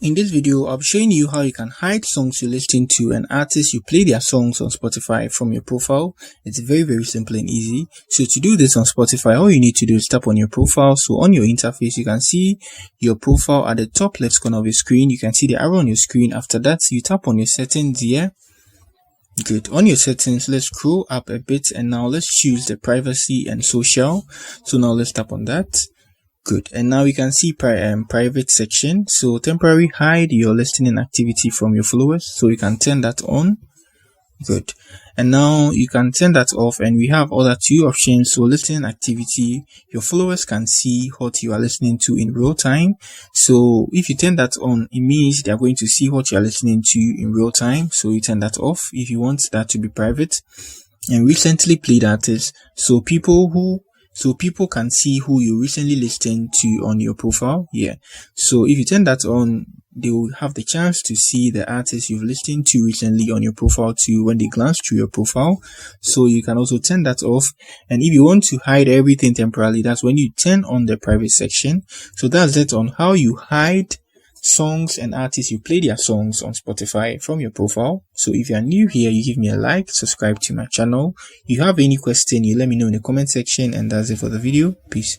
In this video, I'll be showing you how you can hide songs you listen to and artists you play their songs on Spotify from your profile. It's very simple and easy. So to do this on Spotify, all you need to do is tap on your profile. So on your interface, you can see your profile at the top left corner of your screen. You can see the arrow on your screen. After that, you tap on your settings here. Good. On your settings, let's scroll up a bit and now let's choose the privacy and social. So now let's tap on that. Good. And now you can see private section. So temporary hide your listening activity from your followers. So you can turn that on. Good. And now you can turn that off, and we have other two options. So listening activity, your followers can see what you are listening to in real time. So if you turn that on, it means they are going to see what you are listening to in real time. So you turn that off if you want that to be private. And recently played artists. So people can see who you recently listened to on your profile. Yeah. So if you turn that on, they will have the chance to see the artists you've listened to recently on your profile too when they glance through your profile. So you can also turn that off. And if you want to hide everything temporarily, that's when you turn on the private section. So that's it on how you hide songs and artists you play their songs on Spotify from your profile. So if you are new here, you give me a like, subscribe to my channel. If you have any question, you let me know in the comment section, and that's it for the video. Peace.